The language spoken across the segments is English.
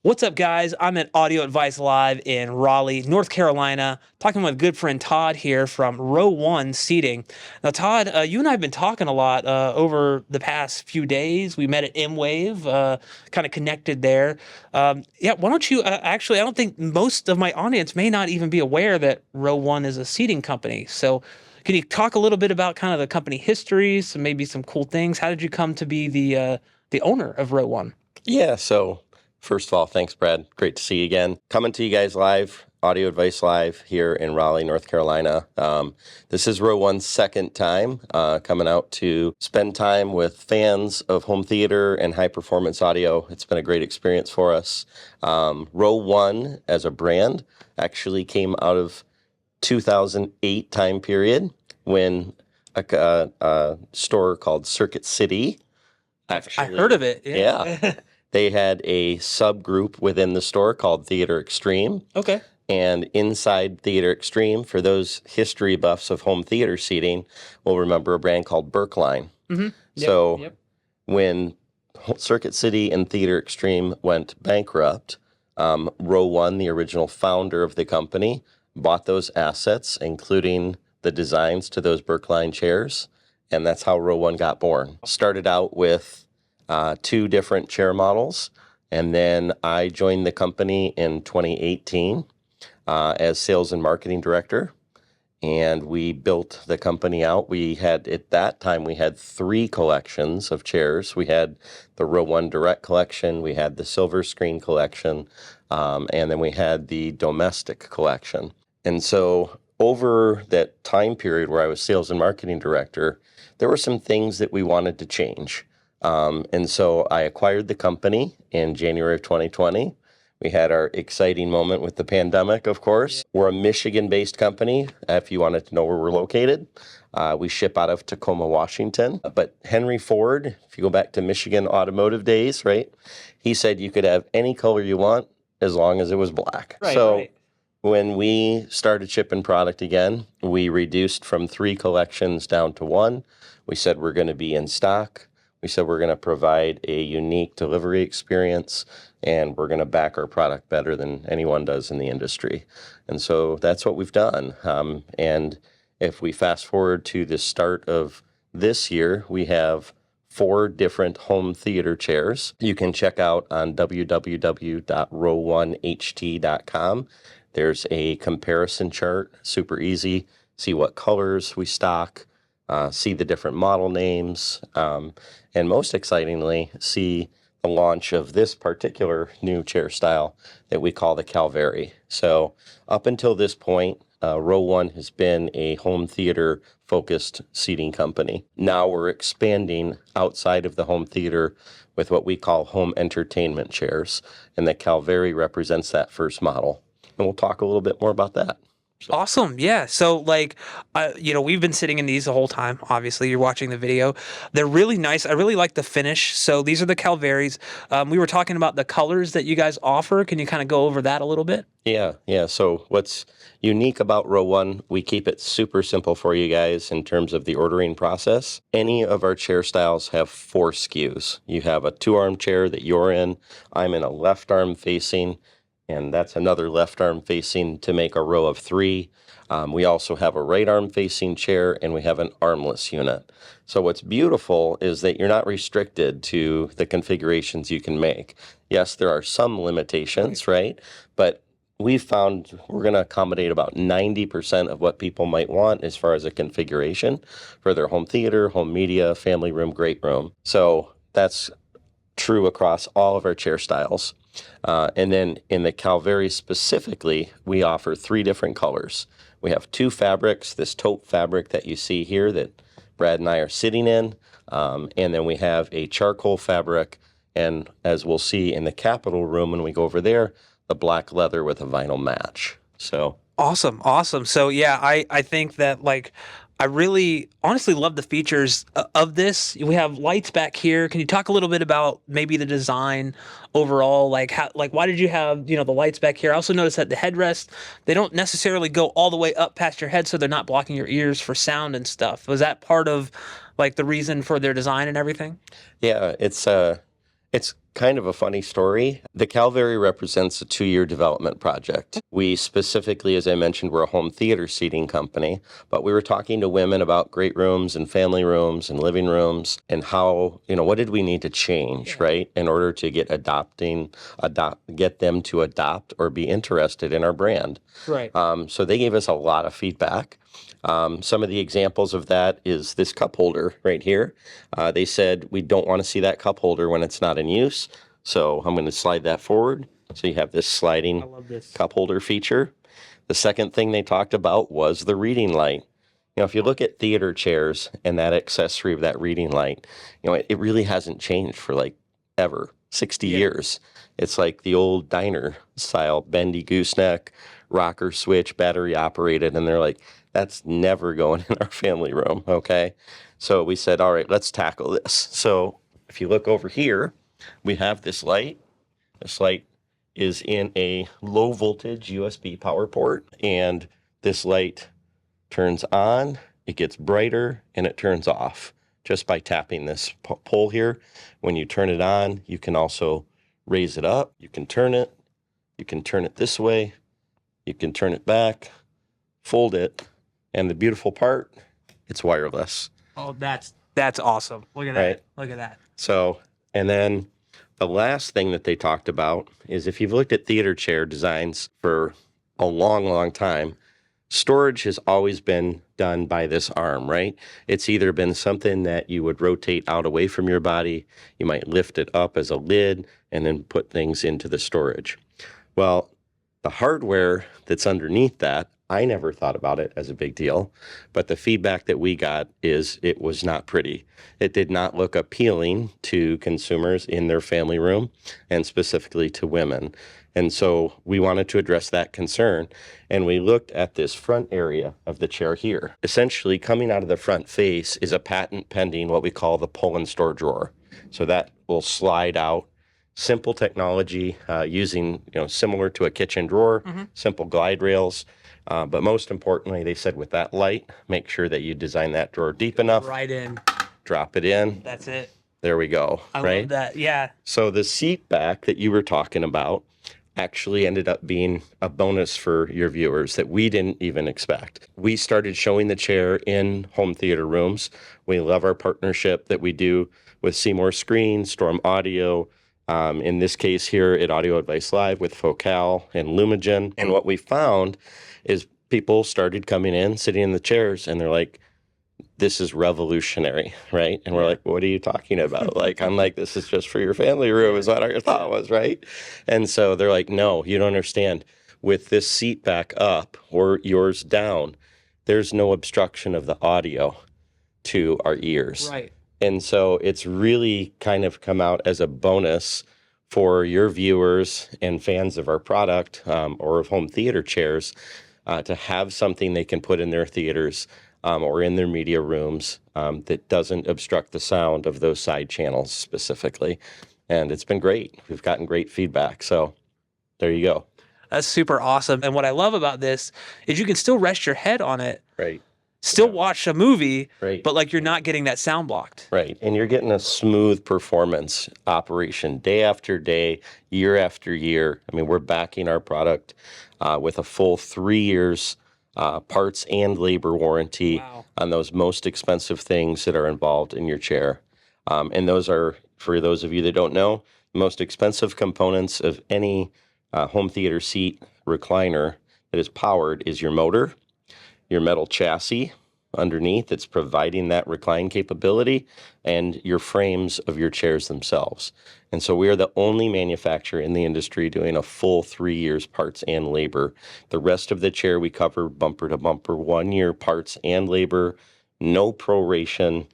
What's up, guys? I'm at Audio Advice Live in Raleigh, North Carolina, talking with good friend Todd here from RowOne Seating. Now, Todd, you and I have been talking a lot over the past few days. We met at M-Wave, kind of connected there. Yeah, why don't you, actually, I don't think most of my audience may not even be aware that RowOne is a seating company. So can you talk a little bit about kind of the company history, some maybe some cool things? How did you come to be the owner of RowOne? Yeah, so first of all, thanks, Brad. Great to see you again. Coming to you guys live, Audio Advice Live here in Raleigh, North Carolina. This is RowOne's second time coming out to spend time with fans of home theater and high-performance audio. It's been a great experience for us. RowOne as a brand actually came out of 2008 time period when a store called Circuit City I heard of it. Yeah. They had a subgroup within the store called Theater Extreme. Okay. And inside Theater Extreme, for those history buffs of home theater seating, will remember a brand called Berkline. Mm-hmm. So when Circuit City and Theater Extreme went bankrupt, RowOne, the original founder of the company, bought those assets, including the designs to those Berkline chairs. And that's how RowOne got born. Started out with two different chair models, and then I joined the company in 2018 as sales and marketing director, and we built the company out. We had, at that time, we had three collections of chairs. We had the RowOne Direct collection, we had the Silver Screen collection, and then we had the Domestic collection. And so over that time period where I was sales and marketing director, there were some things that we wanted to change. And so I acquired the company in January of 2020. We had our exciting moment with the pandemic, of course. We're a Michigan-based company, if you wanted to know where we're located. We ship out of Tacoma, Washington. But Henry Ford, if you go back to Michigan automotive days, right, he said you could have any color you want as long as it was black. Right. When we started shipping product again, we reduced from three collections down to one. We said we're going to be in stock. We said we're going to provide a unique delivery experience, and we're going to back our product better than anyone does in the industry. And so that's what we've done. And if we fast forward to the start of this year, we have 4 different home theater chairs. You can check out on www.rowoneht.com. There's a comparison chart, super easy, see what colors we stock, see the different model names, and most excitingly, see the launch of this particular new chair style that we call the Calvari. So up until this point, RowOne has been a home theater focused seating company. Now we're expanding outside of the home theater with what we call home entertainment chairs, and the Calvari represents that first model. And we'll talk a little bit more about that. Awesome. Yeah. So we've been sitting in these the whole time. Obviously, you're watching the video. They're really nice. I really like the finish. So these are the Calvaris. We were talking about the colors that you guys offer. Can you kind of go over that a little bit? Yeah. So what's unique about RowOne, we keep it super simple for you guys in terms of the ordering process. Any of our chair styles have 4 SKUs. You have a 2-arm chair that you're in. I'm in a left arm facing, and that's another left arm facing to make a row of 3. We also have a right arm facing chair, and we have an armless unit. So what's beautiful is that you're not restricted to the configurations you can make. Yes, there are some limitations, right? But we've found we're going to accommodate about 90% of what people might want as far as a configuration for their home theater, home media, family room, great room. So that's true across all of our chair styles. And then in the Calvari specifically, we offer 3 different colors. We have 2 fabrics, this taupe fabric that you see here that Brad and I are sitting in, and then we have a charcoal fabric, and as we'll see in the Capitol room when we go over there, the black leather with a vinyl match. So Awesome. So yeah, I think that I really honestly love the features of this. We have lights back here. Can you talk a little bit about maybe the design overall? Why did you have, the lights back here? I also noticed that the headrest, they don't necessarily go all the way up past your head, so they're not blocking your ears for sound and stuff. Was that part of the reason for their design and everything? Yeah, it's kind of a funny story. The Calvari represents a 2-year development project. We specifically, as I mentioned, we're a home theater seating company, but we were talking to women about great rooms and family rooms and living rooms and how, what did we need to change, right, in order to get them to adopt or be interested in our brand. Right. So they gave us a lot of feedback. Some of the examples of that is this cup holder right here. They said, we don't want to see that cup holder when it's not in use. So I'm going to slide that forward. So you have this sliding cup holder feature. The second thing they talked about was the reading light. If you look at theater chairs and that accessory of that reading light, it really hasn't changed for like ever, 60 years. It's like the old diner style, bendy gooseneck, rocker switch, battery operated. And they're like, that's never going in our family room, okay? So we said, all right, let's tackle this. So if you look over here, we have this light. This light is in a low voltage USB power port, and this light turns on, it gets brighter, and it turns off just by tapping this pole here. When you turn it on, you can also raise it up. You can turn it this way. You can turn it back, fold it. And the beautiful part, it's wireless. Oh, that's awesome. Look at that. Right? Look at that. So, and then the last thing that they talked about is if you've looked at theater chair designs for a long, long time, storage has always been done by this arm, right? It's either been something that you would rotate out away from your body. You might lift it up as a lid and then put things into the storage. Well, the hardware that's underneath that, I never thought about it as a big deal, but the feedback that we got is it was not pretty. It did not look appealing to consumers in their family room and specifically to women. And so we wanted to address that concern, and we looked at this front area of the chair here. Essentially, coming out of the front face is a patent pending what we call the pull and store drawer. So that will slide out. Simple technology using, similar to a kitchen drawer, simple glide rails. But most importantly, they said with that light, make sure that you design that drawer deep enough. Right in. Drop it in. That's it. There we go. I right? love that. Yeah. So the seat back that you were talking about actually ended up being a bonus for your viewers that we didn't even expect. We started showing the chair in home theater rooms. We love our partnership that we do with Seymour Screen, Storm Audio, in this case here at Audio Advice Live with Focal and Lumigen. And what we found is people started coming in, sitting in the chairs, and they're like, this is revolutionary, right? And we're like, what are you talking about? I'm like, this is just for your family room is what our thought was, right? And so they're like, no, you don't understand. With this seat back up or yours down, there's no obstruction of the audio to our ears. Right. And so it's really kind of come out as a bonus for your viewers and fans of our product or of home theater chairs to have something they can put in their theaters or in their media rooms that doesn't obstruct the sound of those side channels specifically. And it's been great. We've gotten great feedback. So there you go. That's super awesome. And what I love about this is you can still rest your head on it. Right. Still watch a movie, right. But you're not getting that sound blocked. Right. And you're getting a smooth performance operation day after day, year after year. I mean, we're backing our product with a full 3 years parts and labor warranty on those most expensive things that are involved in your chair. And those are, for those of you that don't know, the most expensive components of any home theater seat recliner that is powered is your motor, your metal chassis underneath that's providing that recline capability, and your frames of your chairs themselves. And so we are the only manufacturer in the industry doing a full 3 years parts and labor. The rest of the chair we cover bumper to bumper, 1 year parts and labor, no proration,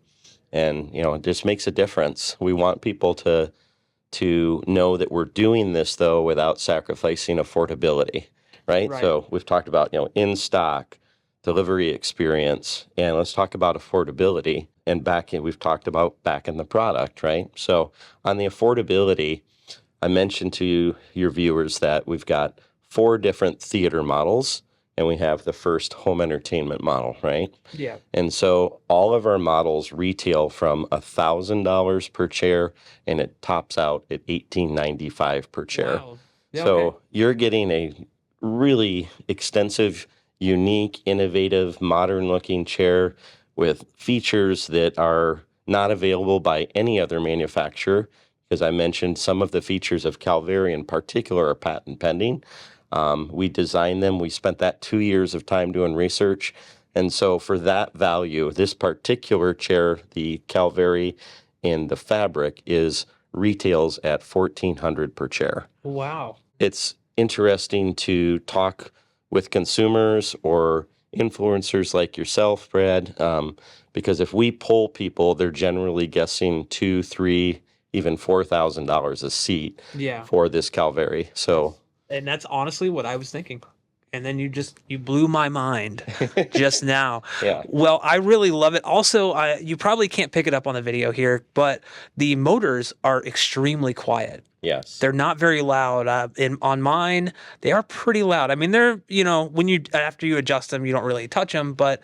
and it just makes a difference. We want people to know that we're doing this though without sacrificing affordability, right? So we've talked about in stock, delivery experience, and let's talk about affordability. And we've talked about backing the product, right? So on the affordability, I mentioned to your viewers that we've got 4 different theater models and we have the first home entertainment model, right? Yeah. And so all of our models retail from $1,000 per chair, and it tops out at $1,895 per chair. Wow. Yeah, So okay. you're getting a really extensive, unique, innovative, modern-looking chair with features that are not available by any other manufacturer. Because I mentioned some of the features of Calvari in particular are patent pending. We designed them. We spent that 2 years of time doing research. And so for that value, this particular chair, the Calvari in the fabric, is retails at $1,400 per chair. Wow. It's interesting to talk with consumers or influencers like yourself, Brad, because if we poll people, they're generally guessing $2,000, $3,000, even $4,000 a seat Yeah. for this Calvari. So, And that's honestly what I was thinking. And then you blew my mind just now. yeah, Well, I really love it. Also, you probably can't pick it up on the video here, but the motors are extremely quiet. yes, They're not very loud. On mine, they are pretty loud. I mean, they're, after you adjust them, you don't really touch them, but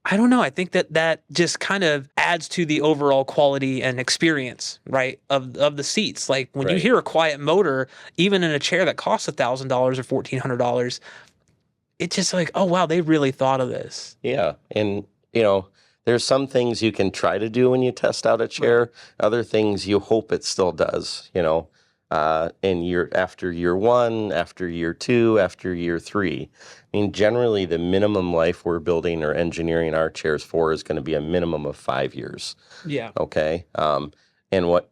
I don't know. I think that just kind of adds to the overall quality and experience, right, of the seats. Like when you Right. hear a quiet motor, even in a chair that costs $1,000 or $1,400, it's just like, oh wow, they really thought of this. yeah. And, there's some things you can try to do when you test out a chair, other things you hope it still does, after year one, after year two, after year three. I mean, generally the minimum life we're building or engineering our chairs for is going to be a minimum of 5 years. Yeah. Okay. And what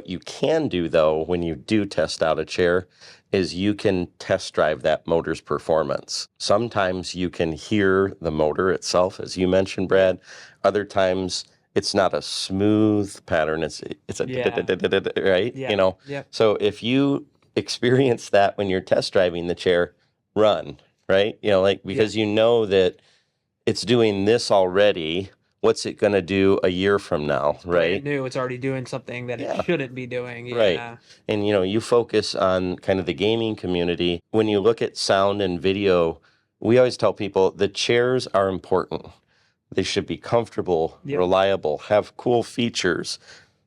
you can do though, when you do test out a chair, is you can test drive that motor's performance. Sometimes you can hear the motor itself, as you mentioned, Brad. Other times it's not a smooth pattern. It's a right? Yeah. Yep. So if you experience that when you're test driving the chair, run, right? Because you know that it's doing this already. What's it going to do a year from now, right? Brand new. It's already doing something that Yeah. it shouldn't be doing. Yeah. Right. And you focus on kind of the gaming community. When you look at sound and video, we always tell people the chairs are important. They should be comfortable, Yep. reliable, have cool features,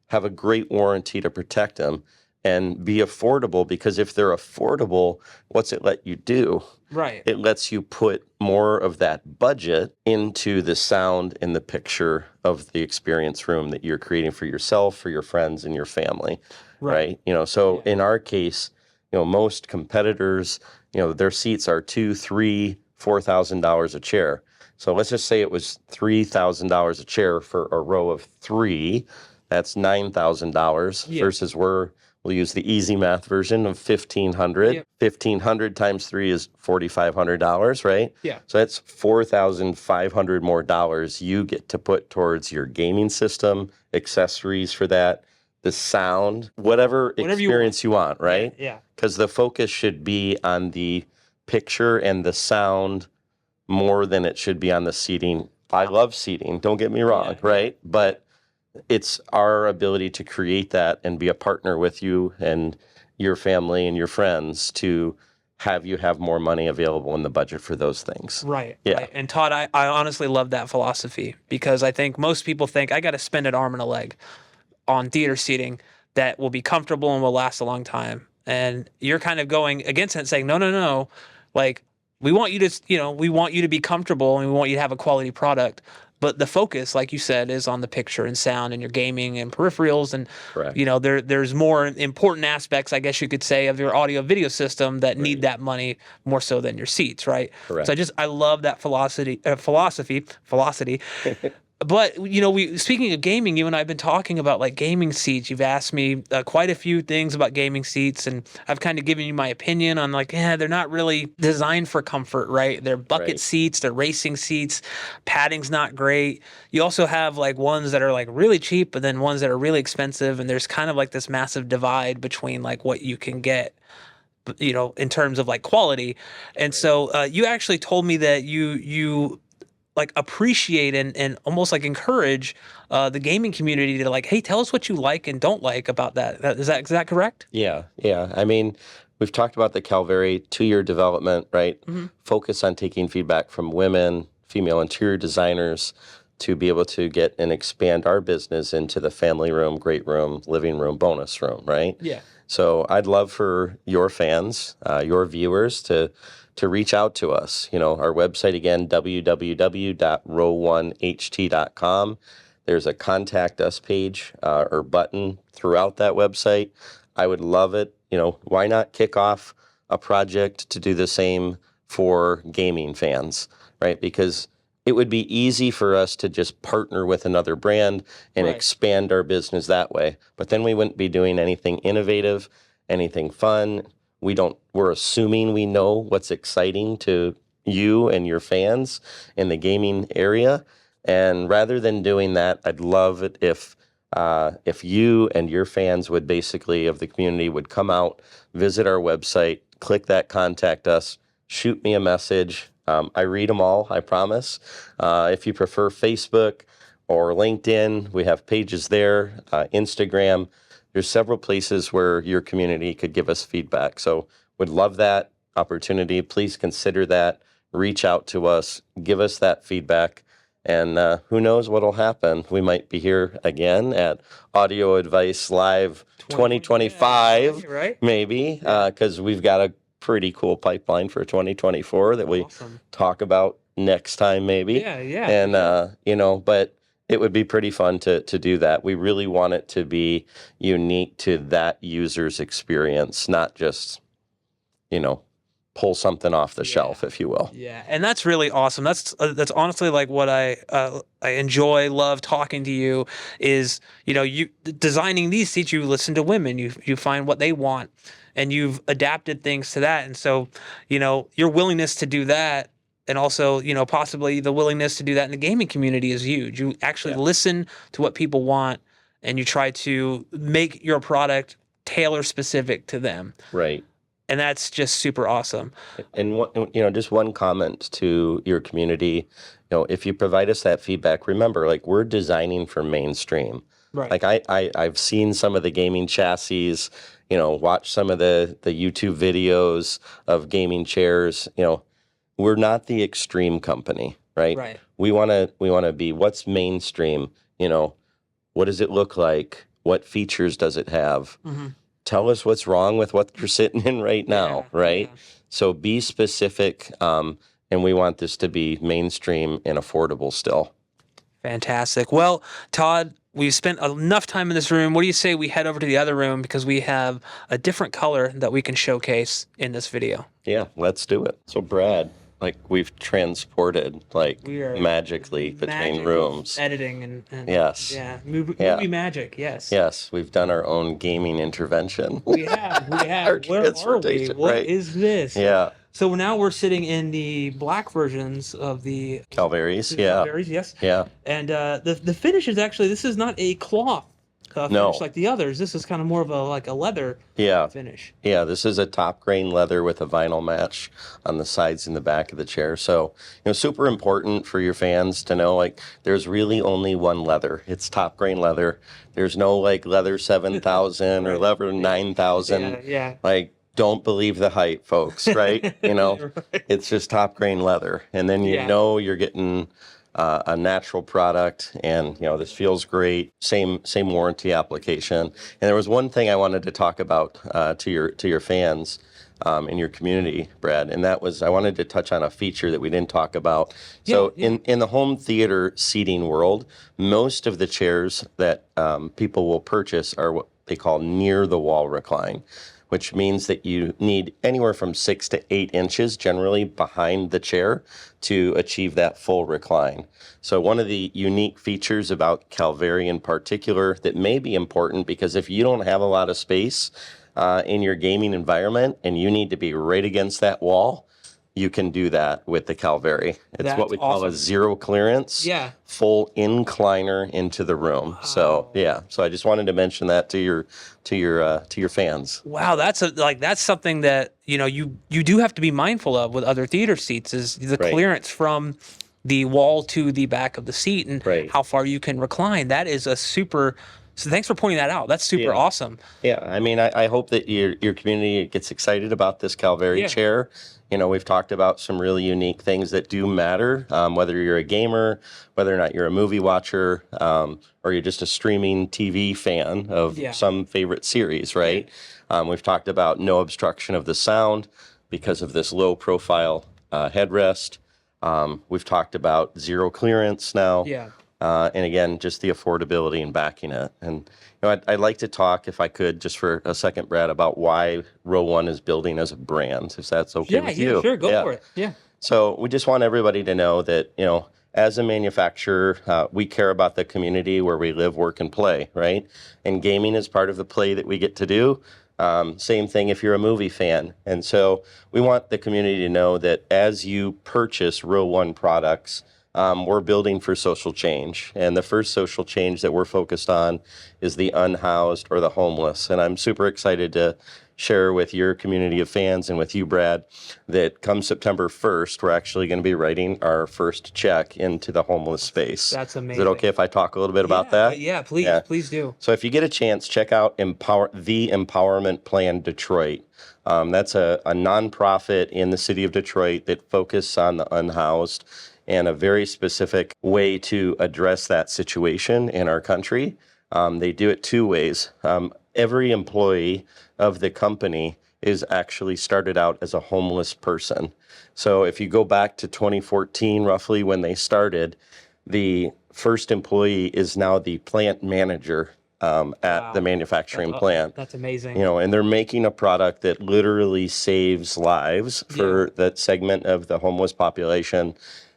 have a great warranty to protect them, and be affordable, because if they're affordable, what's it let you do? Right. It lets you put more of that budget into the sound and the picture of the experience room that you're creating for yourself, for your friends, and your family, right? So in our case, most competitors, their seats are $2,000, $3,000, $4,000 a chair. So let's just say it was $3,000 a chair for a row of 3. That's $9,000 versus we'll use the easy math version of $1,500. Yep. $1,500 times 3 is $4,500, right? Yeah. So that's $4,500 more dollars you get to put towards your gaming system, accessories for that, the sound, whatever experience you want, right? Yeah. Because the focus should be on the picture and the sound more than it should be on the seating. I love seating, don't get me wrong, right? But it's our ability to create that and be a partner with you and your family and your friends to have you have more money available in the budget for those things. Right. Yeah. Right. And Todd, I honestly love that philosophy, because I think most people think I got to spend an arm and a leg on theater seating that will be comfortable and will last a long time. And you're kind of going against it, saying, no. Like, we want you to be comfortable, and we want you to have a quality product. But the focus, like you said, is on the picture and sound and your gaming and peripherals. And, Correct. There's more important aspects, I guess you could say, of your audio video system that need that money more so than your seats, right? Correct. So I love that philosophy. But, speaking of gaming, you and I have been talking about like gaming seats. You've asked me quite a few things about gaming seats, and I've kind of given you my opinion on like, they're not really designed for comfort, right? They're bucket seats, they're racing seats, padding's not great. You also have like ones that are like really cheap, but then ones that are really expensive, and there's kind of like this massive divide between like what you can get, in terms of like quality. And so you actually told me that you like appreciate and almost like encourage the gaming community to like, hey, tell us what you like and don't like about that. Is that correct? Yeah. I mean, we've talked about the Calvari 2-year development, right? Mm-hmm. Focus on taking feedback from women, female interior designers, to be able to get and expand our business into the family room, great room, living room, bonus room, right? Yeah. So I'd love for your fans, your viewers, to reach out to us. Our website again, www.rowoneht.com. There's a contact us page or button throughout that website. I would love it. Why not kick off a project to do the same for gaming fans, right? Because it would be easy for us to just partner with another brand and Right. expand our business that way. But then we wouldn't be doing anything innovative, anything fun. We're assuming we know what's exciting to you and your fans in the gaming area. And rather than doing that, I'd love it if you and your fans would basically, of the community, would come out, visit our website, click that contact us, shoot me a message. I read them all, I promise. If you prefer Facebook or LinkedIn, we have pages there, Instagram. There's several places where your community could give us feedback. So would love that opportunity. Please consider that. Reach out to us, give us that feedback. And who knows what'll happen. We might be here again at Audio Advice Live 2025, yeah, right? maybe, because we've got a pretty cool pipeline for 2024 that we Awesome. talk about next time, maybe. Yeah, yeah. And, but it would be pretty fun to do that. We really want it to be unique to that user's experience, not just, pull something off the shelf, if you will. Yeah, and that's really awesome. That's honestly like what I enjoy, love talking to you is, you designing these seats, you listen to women, you find what they want, and you've adapted things to that. And so, your willingness to do that, and also, possibly the willingness to do that in the gaming community is huge. You actually listen to what people want, and you try to make your product tailor specific to them. Right. And that's just super awesome. And just one comment to your community. If you provide us that feedback, remember, like, we're designing for mainstream. Right. Like I've seen some of the gaming chassis, watch some of the YouTube videos of gaming chairs. We're not the extreme company, right? Right. We want to be what's mainstream. What does it look like? What features does it have? Mm-hmm. Tell us what's wrong with what you're sitting in right now, right? Yeah. So be specific, and we want this to be mainstream and affordable still. Fantastic. Well, Todd, we've spent enough time in this room. What do you say we head over to the other room, because we have a different color that we can showcase in this video? Yeah, let's do it. So Brad, we've transported We are magically between rooms. Editing and Yes. Yeah. Movie magic. Yes. Yes, we've done our own gaming intervention. We have. Our Where are we? transportation, What right. is this? Yeah, So now we're sitting in the black versions of the Calvaries. Calvaries, yes. Yeah. And the finish is actually, this is not a cloth finish No. like the others. This is kind of more of a leather Yeah. finish. Yeah, this is a top grain leather with a vinyl match on the sides and the back of the chair. So, super important for your fans to know, there's really only one leather. It's top grain leather. There's no leather 7,000 or leather 9,000. Yeah. Don't believe the hype, folks, right? Right. It's just top grain leather. And then you're getting a natural product, and this feels great. Same warranty application. And there was one thing I wanted to talk about to your fans in your community, Brad, and that was I wanted to touch on a feature that we didn't talk about. So in the home theater seating world, most of the chairs that people will purchase are what they call near the wall recline, which means that you need anywhere from 6 to 8 inches generally behind the chair to achieve that full recline. So one of the unique features about Calvari in particular that may be important, because if you don't have a lot of space in your gaming environment and you need to be right against that wall, you can do that with the Calvari. It's what we call a zero clearance, full incliner into the room. Wow. So I just wanted to mention that to your fans. Wow, that's something that you do have to be mindful of with other theater seats, is the clearance from the wall to the back of the seat and how far you can recline. That is a super So thanks for pointing that out. That's super awesome. Yeah, I mean, I hope that your community gets excited about this Calvari chair. You know, we've talked about some really unique things that do matter, whether you're a gamer, whether or not you're a movie watcher, or you're just a streaming TV fan of some favorite series, right? We've talked about no obstruction of the sound because of this low profile headrest. We've talked about zero clearance now. And again, just the affordability and backing it. And you know, I'd like to talk, if I could, just for a second, Brad, about why RowOne is building as a brand, if that's okay with you. Yeah, sure, go for it. Yeah. So we just want everybody to know that, you know, as a manufacturer, we care about the community where we live, work, and play, right? And gaming is part of the play that we get to do. Same thing if you're a movie fan. And so we want the community to know that as you purchase RowOne products, we're building for social change. And the first social change that we're focused on is the unhoused or the homeless. And I'm super excited to share with your community of fans and with you, Brad, that come September 1st, we're actually going to be writing our first check into the homeless space. That's amazing. Is it okay if I talk a little bit about that? Yeah, please do. So if you get a chance, check out the Empowerment Plan Detroit. That's a nonprofit in the city of Detroit that focuses on the unhoused and a very specific way to address that situation in our country. They do it two ways. Every employee of the company is actually started out as a homeless person. So if you go back to 2014, roughly when they started, the first employee is now the plant manager at the manufacturing plant. That's amazing. You know, and they're making a product that literally saves lives for that segment of the homeless population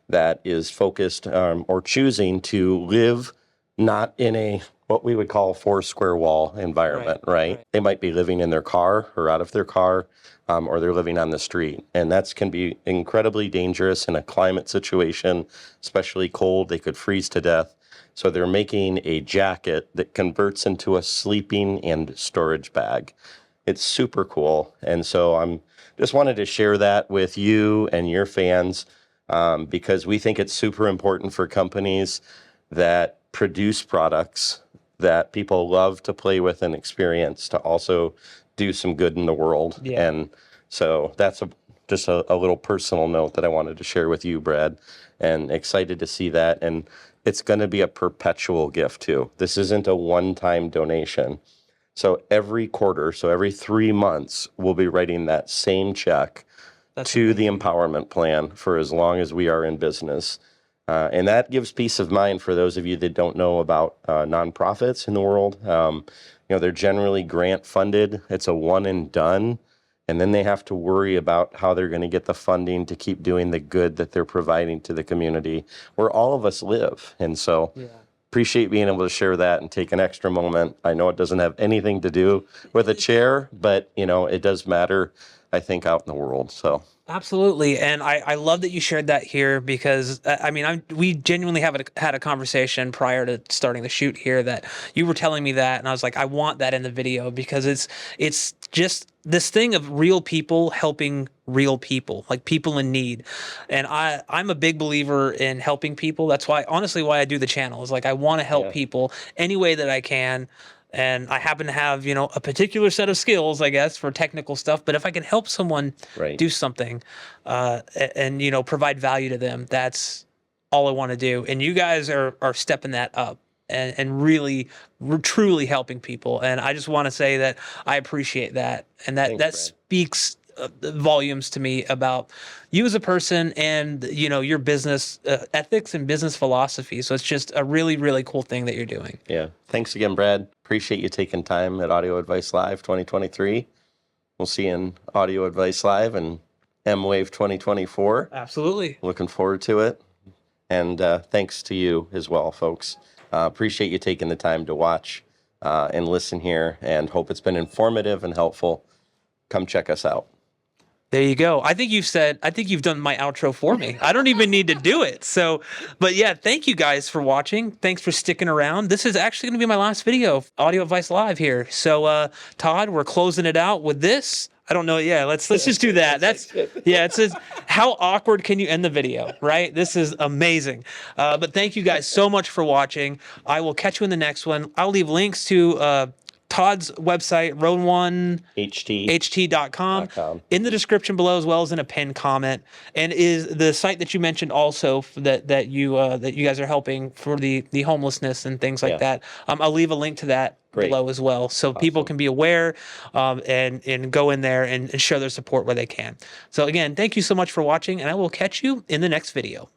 that is focused or choosing to live not in a what we would call a four square wall environment, right? They might be living in their car or out of their car, or they're living on the street. And that can be incredibly dangerous in a climate situation, especially cold. They could freeze to death. So they're making a jacket that converts into a sleeping and storage bag. It's super cool. And so I'm just wanted to share that with you and your fans, because we think it's super important for companies that produce products that people love to play with and experience to also do some good in the world. And so that's just a little personal note that I wanted to share with you, Brad, and excited to see that. And it's going to be a perpetual gift too. This isn't a one-time donation. So every quarter, so every 3 months, we'll be writing that same check to the empowerment plan for as long as we are in business. And that gives peace of mind for those of you that don't know about nonprofits in the world. You know, they're generally grant funded. It's a one and done. And then they have to worry about how they're going to get the funding to keep doing the good that they're providing to the community where all of us live. And so appreciate being able to share that and take an extra moment. I know it doesn't have anything to do with a chair, but, you know, it does matter, I think, out in the world. So. Absolutely. And I love that you shared that here because, I mean, we genuinely had a conversation prior to starting the shoot here that you were telling me that. And I was like, I want that in the video because it's just this thing of real people helping real people, like people in need. And I'm a big believer in helping people. That's why I do the channel is like, I want to help people any way that I can. And I happen to have, you know, a particular set of skills, I guess, for technical stuff. But if I can help someone do something and, you know, provide value to them, that's all I want to do. And you guys are stepping that up and really, truly helping people. And I just want to say that I appreciate that. And that speaks volumes to me about you as a person and, you know, your business ethics and business philosophy. So it's just a really, really cool thing that you're doing. Yeah. Thanks again, Brad. Appreciate you taking time at Audio Advice Live 2023. We'll see you in Audio Advice Live and M-Wave 2024. Absolutely. Looking forward to it. And thanks to you as well, folks. Appreciate you taking the time to watch and listen here, and hope it's been informative and helpful. Come check us out. There you go. I think you've done my outro for me. I don't even need to do it. So, but yeah, thank you guys for watching. Thanks for sticking around. This is actually going to be my last video, Audio Advice Live here. So, Todd, we're closing it out with this. I don't know. Yeah, let's just do that. That's yeah. It says how awkward can you end the video, right? This is amazing. But thank you guys so much for watching. I will catch you in the next one. I'll leave links to Todd's website, RowOne.ht.com, in the description below, as well as in a pinned comment. And is the site that you mentioned also that you guys are helping for the homelessness and things like that. I'll leave a link to that below as well, so people can be aware and go in there and show their support where they can. So again, thank you so much for watching, and I will catch you in the next video.